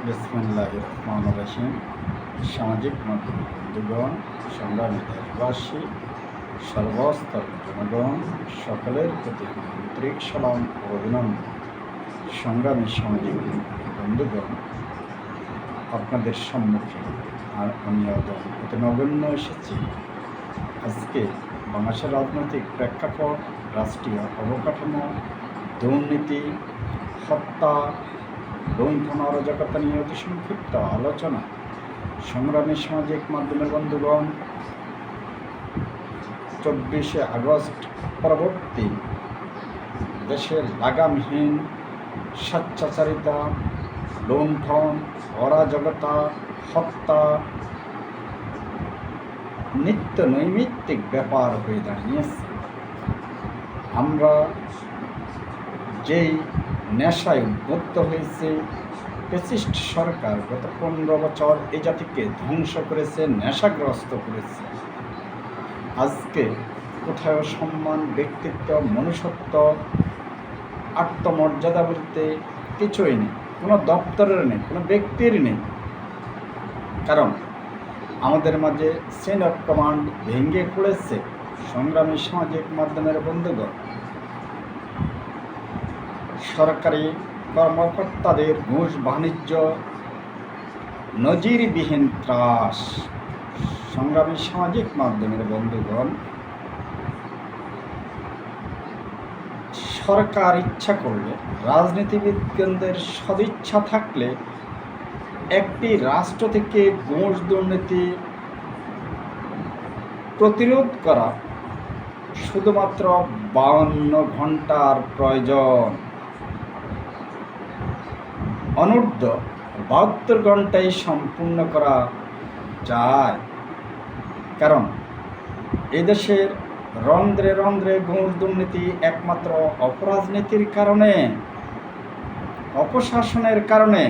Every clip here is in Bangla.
বিসমিল্লাহির রহমানির রহিম। সামাজিক মাধ্যম বন্ধুগণ, সংগ্রামী দেশবাসী, সর্বস্তর জনগণ সকলের প্রতি আন্তরিক সালাম ও অভিনন্দন। সংগ্রামী সামাজিক বন্ধুগণ, আপনাদের সম্মুখে আর আমি অতি নগণ্য এসেছি। আজকে বাংলাদেশের রাজনৈতিক প্রেক্ষাপট, রাষ্ট্রীয় অবকাঠামো, দুর্নীতি, হত্যা, লুণ্ঠন, অরাজকতা নিয়ে অতি সংক্ষিপ্ত আলোচনা। সংগ্রামী সামাজিক মাধ্যমের বন্ধুগণ, 24শে আগস্ট পরবর্তী দেশের লাগামহীন স্বেচ্ছাচারিতা, লুণ্ঠন, অরাজকতা, হত্যা নিত্য নৈমিত্তিক ব্যাপার হয়ে দাঁড়িয়েছে। আমরা যেই নেশায় উদ্বুদ্ধ হয়েছে, ফ্যাসিস্ট সরকার গত 15 বছর এই জাতিকে ধ্বংস করেছে, নেশাগ্রস্ত করেছে। আজকে কোথাও সম্মান, ব্যক্তিত্ব, মনুষ্যত্ব, আত্মমর্যাদা বলতে কিছুই নেই, কোনো দপ্তরের নেই, কোনো ব্যক্তির নেই। কারণ আমাদের মাঝে চেইন অফ কমান্ড ভেঙে পড়েছে। সংগ্রামী সামাজিক মাধ্যমের বন্ধুগণ, সরকারি কর্মকর্তাদের ঘুষ বাণিজ্য, নজিরবিহীন ত্রাস। সংগ্রামী সামাজিক মাধ্যমের বন্ধুগণ, সরকার ইচ্ছা করলে, রাজনীতিবিদদের সদিচ্ছা থাকলে একটি রাষ্ট্র থেকে ঘুষ দুর্নীতি প্রতিরোধ করা শুধুমাত্র 52 ঘন্টার প্রয়োজন। অনূর্ধ্ব 72 ঘন্টায় সম্পূর্ণ করা যায়। কারণ এদেশের রন্ধ্রে রন্ধ্রে ঘুষ দুর্নীতি একমাত্র অপরাজনীতির কারণে, অপশাসনের কারণে।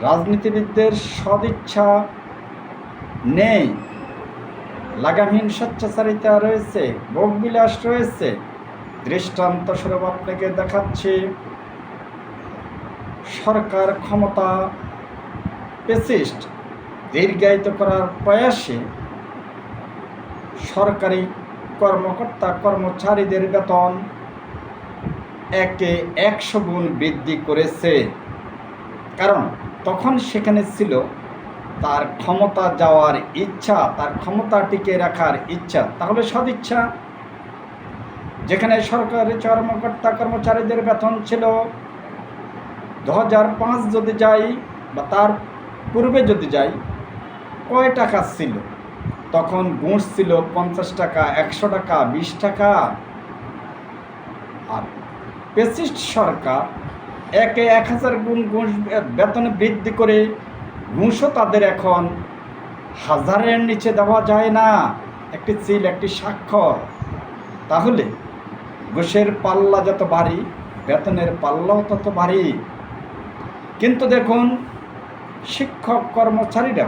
রাজনীতিবিদদের সদিচ্ছা নেই, লাগামহীন স্বেচ্ছাচারিতা রয়েছে, ভোগবিলাস রয়েছে। দৃষ্টান্তস্বরূপ আপনাকে দেখাচ্ছি, সরকার ক্ষমতা ফ্যাসিস্ট দীর্ঘায়িত করার প্রয়াসে সরকারি কর্মকর্তা কর্মচারীদের বেতন 100 গুণ বৃদ্ধি করেছে। কারণ তখন সেখানে ছিল তার ক্ষমতা যাওয়ার ইচ্ছা, তার ক্ষমতা টিকে রাখার ইচ্ছা। তাহলে সদিচ্ছা, যেখানে সরকারি কর্মকর্তা কর্মচারীদের বেতন ছিল 2005 যদি যাই বা তার পূর্বে যদি যাই, কয় টাকা ছিল? তখন ঘুষ ছিল 50 টাকা, 100 টাকা, 20 টাকা। আর ফ্যাসিস্ট সরকার 1000 গুণ ঘুষ বেতনে বৃদ্ধি করে ঘুষও তাদের এখন 1000-এর নিচে দেওয়া যায় না। একটি সিল, একটি স্বাক্ষর। তাহলে ঘুষের পাল্লা যত ভারী, বেতনের পাল্লাও তত ভারী। কিন্তু দেখুন, শিক্ষক কর্মচারীরা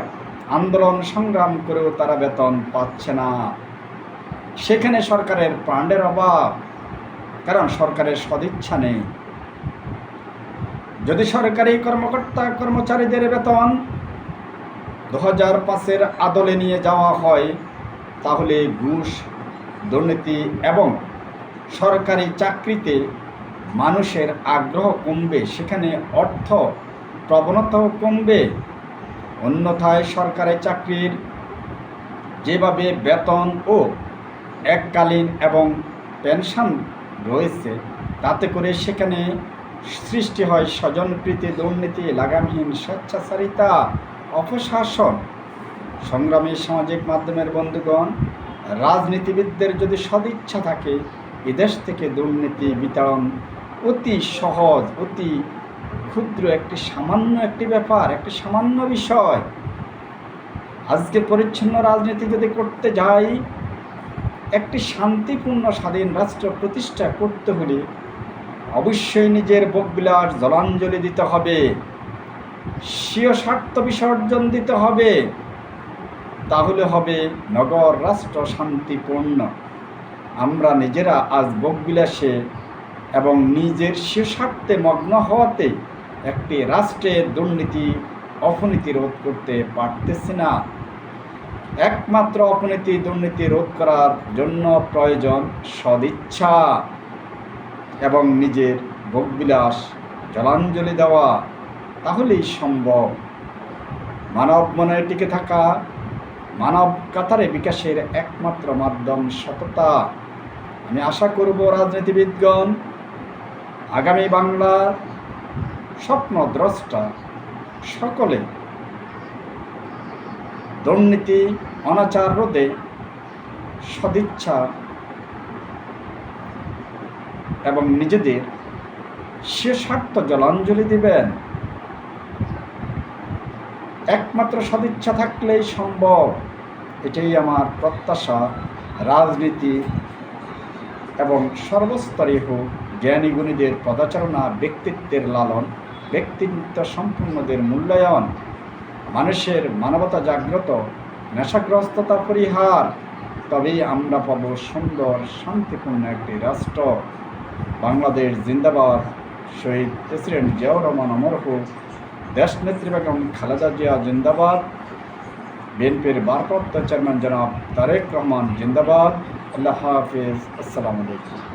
আন্দোলন সংগ্রাম করেও তারা বেতন পাচ্ছে না। সেখানে সরকারের ফান্ডের অভাব, কারণ সরকারের সদিচ্ছা নেই। যদি সরকারি কর্মকর্তা কর্মচারীদের বেতন 2005-এর আদলে নিয়ে যাওয়া হয়, তাহলে ঘুষ, দুর্নীতি এবং সরকারি চাকরিতে মানুষের আগ্রহ কমবে, সেখানে অর্থ প্রবণতাও কমবে। অন্যথায় সরকারি চাকরির যেভাবে বেতন ও এককালীন এবং পেনশন রয়েছে, তাতে করে সেখানে সৃষ্টি হয় স্বজনপ্রীতি, দুর্নীতি, লাগামহীন স্বেচ্ছাচারিতা, অপশাসন। সংগ্রামী সামাজিক মাধ্যমের বন্ধুগণ, রাজনীতিবিদদের যদি সদিচ্ছা থাকে, এদেশ থেকে দুর্নীতি বিতরণ অতি সহজ, অতি ক্ষুদ্র সামান্য একটি ব্যাপার, একটি সামান্য বিষয়। আজকে পরিচ্ছন্ন রাজনীতি যদি করতে যাই, একটি শান্তিপূর্ণ স্বাধীন রাষ্ট্র প্রতিষ্ঠা করতে হলে অবশ্যই নিজের ভোগবিলাস জলাঞ্জলি দিতে হবে, স্বীয় স্বার্থ বিসর্জন দিতে হবে। তাহলে হবে নগর রাষ্ট্র শান্তিপূর্ণ। আমরা নিজেরা আজ ভোগবিলাসে এবং নিজের স্বীয় স্বার্থে মগ্ন হওয়াতে একটি রাষ্ট্রের দুর্নীতি অপনীতি রোধ করতে পারতেছি না। একমাত্র অপনীতি দুর্নীতি রোধ করার জন্য প্রয়োজন সদিচ্ছা এবং নিজের ভোগবিলাস জলাঞ্জলি দেওয়া, তাহলেই সম্ভব। মানব মনে টিকে থাকা, মানব কাতারে বিকাশের একমাত্র মাধ্যম সততা। আমি আশা করব রাজনীতিবিদগণ, আগামী বাংলার স্বপ্নদ্রষ্টা সকলে দুর্নীতি অনাচার রোধে সদিচ্ছা এবং নিজেদের স্বার্থ জলাঞ্জলি দিবেন। একমাত্র সদিচ্ছা থাকলেই সম্ভব, এটাই আমার প্রত্যাশা। রাজনীতি এবং সর্বস্তরে হোক জ্ঞানী গুণীদের পদাচারণা, ব্যক্তিত্বের লালন, ব্যক্তিত্ব সম্পন্নদের মূল্যায়ন, মানুষের মানবতা জাগ্রত, নেশাগ্রস্ততা পরিহার, তবেই আমরা পাব সুন্দর শান্তিপূর্ণ একটি রাষ্ট্র। বাংলাদেশ জিন্দাবাদ। শহীদ প্রেসিডেন্ট জিয়াউর রহমান অমর হোক। দেশনেত্রী বেগম খালেদা জিয়া জিন্দাবাদ। বিএনপির ভারপ্রাপ্ত চেয়ারম্যান জনাব তারেক রহমান জিন্দাবাদ। আল্লাহ হাফিজ। আসসালামু আলাইকুম।